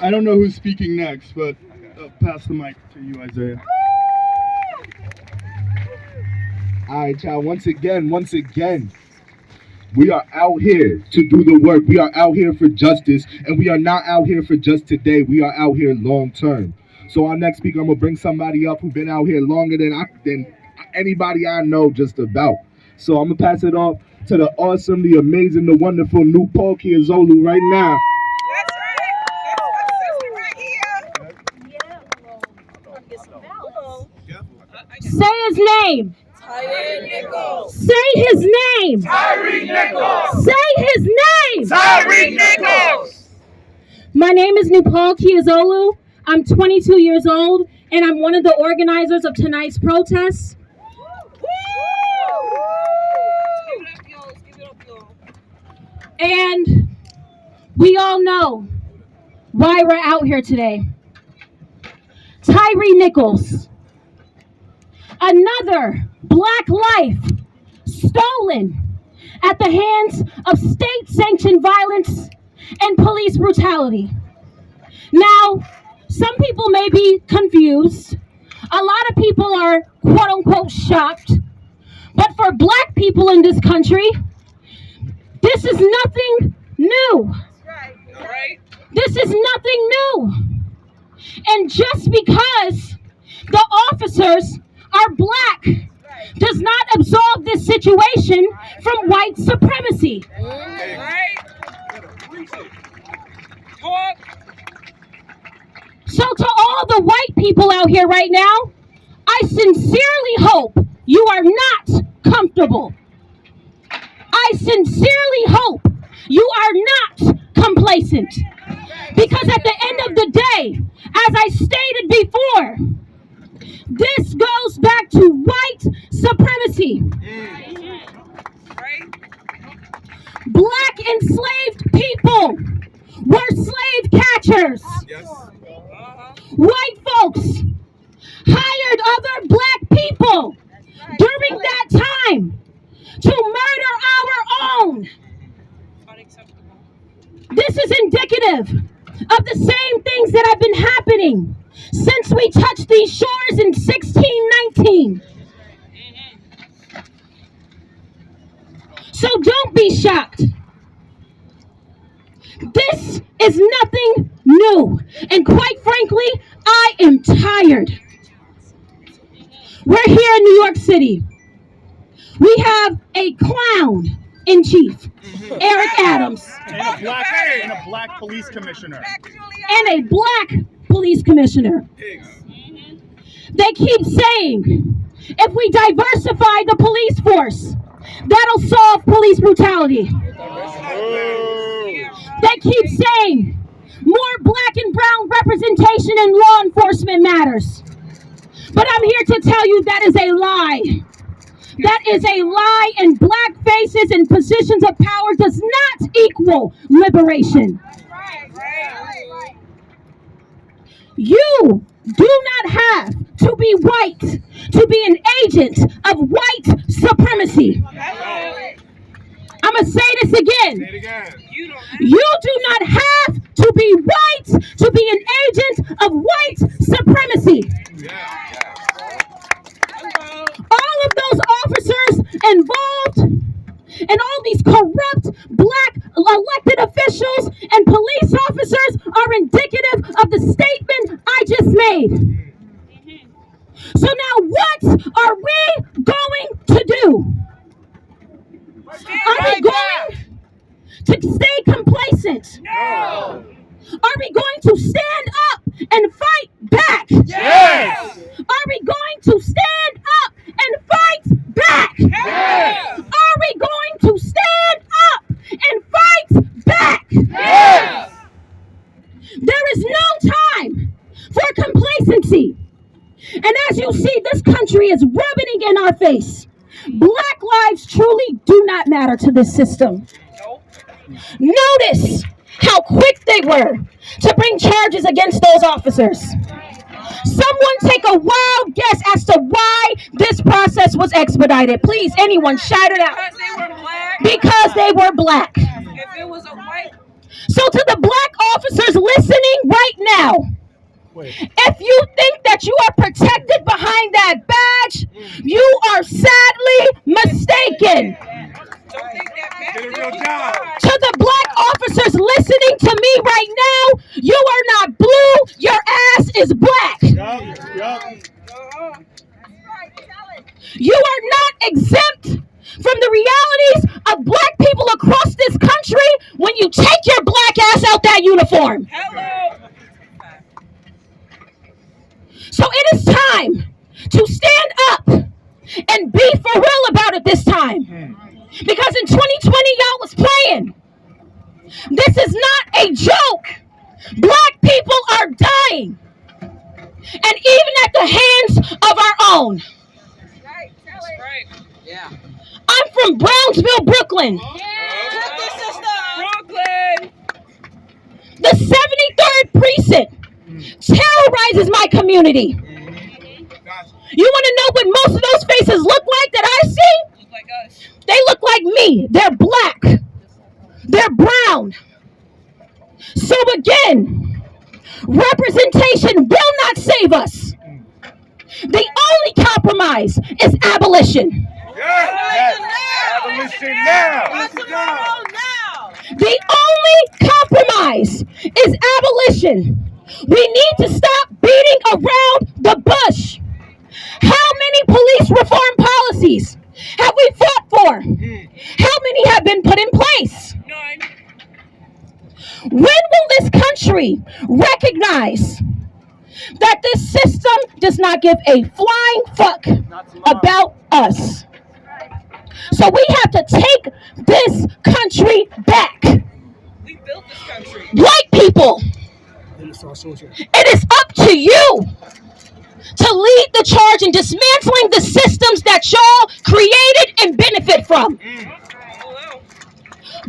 I don't know who's speaking next, but pass the mic to you, Isaiah. All right, y'all. Once again, we are out here to do the work. We are out here for justice, and we are not out here for just today. We are out here long term. So our next speaker, I'm gonna bring somebody up who's been out here longer than anybody I know just about. So I'm gonna pass it off to the awesome, the amazing, the wonderful new Paul Kiazolu right now. That's right. That's right here. Say his name. Tyre Nichols. Say his name. Tyre Nichols. Say his name. Tyre Nichols. My name is Nupal Kiazolu. I'm 22 years old, and I'm one of the organizers of tonight's protest. And we all know why we're out here today. Tyre Nichols, another black life stolen at the hands of state-sanctioned violence and police brutality. Now, some people may be confused. A lot of people are quote-unquote shocked. But for black people in this country, this is nothing new. Right. This is nothing new. And just because the officers are black does not absolve this situation from white supremacy. Right. So to all the white people out here right now, I sincerely hope you are not comfortable. I sincerely hope you are not complacent. Because at the end of the day, as I stated before, this goes back to white supremacy. Black enslaved people were slave catchers. White folks hired other black people during that time to murder our own. This is indicative of the same things that have been happening since we touched these shores in 1619. So don't be shocked. This is nothing new. And quite frankly, I am tired. We're here in New York City. We have a clown in chief, Eric Adams. And a black police commissioner. And a black police commissioner. They keep saying, if we diversify the police force, that'll solve police brutality. They keep saying, more black and brown representation in law enforcement matters. But I'm here to tell you that is a lie. That is a lie, and black faces in positions of power does not equal liberation. You do not have to be white to be an agent of white supremacy. I'm going to say this again. You do not have to be white to be an agent of white supremacy. All of those officers involved and all these corrupt black elected officials and police officers are indicative of the statement I just made. So now what are we going to do? Are we going to stay complacent? No. Are we going to stand up and fight back? Yes. Are we going to stand up and fight back? Yes. Are we going to stand up and fight back? Yes. There is no time for complacency. And as you see, this country is rubbing in our face. Black lives truly do not matter to this system. Notice how quick they were to bring charges against those officers. Someone take a wild guess as to why this process was expedited. Please, anyone, shout it out. Because they were black. Because they were black. If it was a white, So to the black officers listening right If you think that you are protected behind that badge, you are sadly mistaken. To the black officers listening to me right now, you are not blue, your ass is black. You are not exempt from the realities of black people across this country when you take your black ass out that uniform. So it is time to stand up and be for real about it this time. Because in 2020, y'all was playing. This is not a joke. Black people are dying. And even at the hands of our own. I'm from Brownsville, Brooklyn. The 73rd precinct terrorizes my community. You want to know what most of those faces look like that I see? They look like me. They're black. They're brown. So again, representation will not save us. The only compromise is abolition. Abolition now. The only compromise is abolition. We need to stop beating around the bush. How many police reform policies have we fought for? How many have been put in place? None. When will this country recognize that this system does not give a flying fuck about us? So we have to take this country back. We built this country. White people, it is up to you to lead the charge in dismantling the systems that y'all created and benefit from.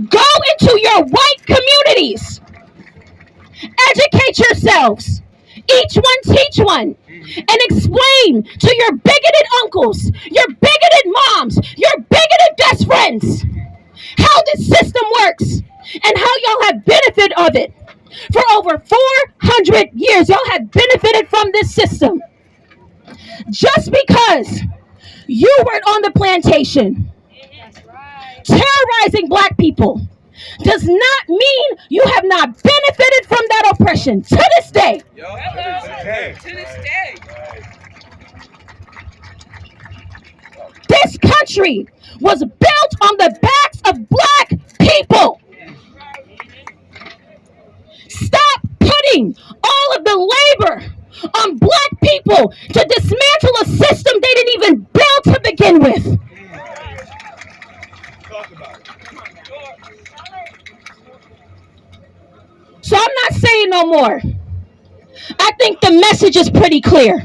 Go into your white communities. Educate yourselves. Each one teach one. And explain to your bigoted uncles, your bigoted moms, your bigoted best friends how this system works and how y'all have benefited of it. For over 400 years, y'all have benefited from this system. Just because you weren't on the plantation terrorizing black people does not mean you have not benefited from that oppression to this day. To this day. This country was built on the backs of black people. Stop putting all of the labor on black people to dismantle a system they didn't even build to begin with. So I'm not saying no more. I think the message is pretty clear.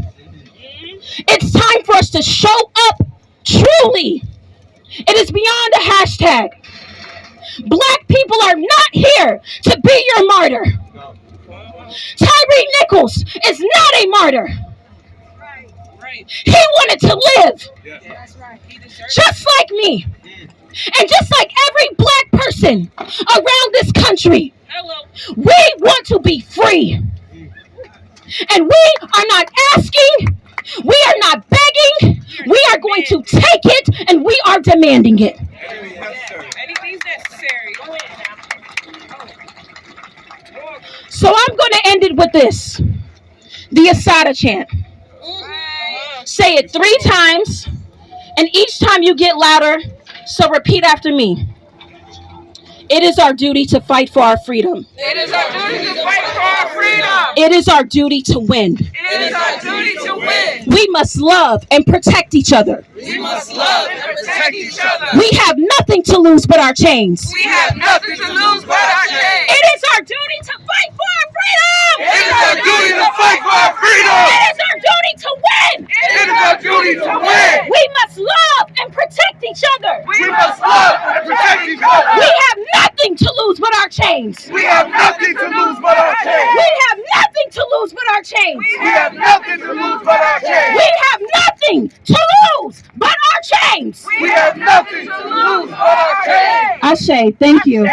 It's time for us to show up truly. It is beyond a hashtag. Black people are not here to be your martyr. Tyree Nichols is not a martyr. He wanted to live. Just like me. And just like every black person around this country. We want to be free. And we are not asking. We are not begging. We are going to take it and we are demanding it. Anything's necessary. So I'm going to end it with this. The Asada chant. Say it 3 times, and each time you get louder, so repeat after me. It is our duty to fight for our freedom. It is our duty to fight for our freedom. It is our duty to win. It is our duty to win. We must love and protect each other. We must love and protect each other. We have nothing to lose but our chains. We have nothing to lose but our chains. It is our duty to fight for our freedom. It is our duty to fight for our freedom. It is our duty to win. It is our duty to win. We must love and protect each other. We must love and protect each other. We have nothing to lose but our chains. We have nothing to lose but our chains. We have nothing to lose but our chains. We have nothing to lose but our chains. We have nothing to lose but our chains. We have nothing to lose but our chains. Ashe, thank you.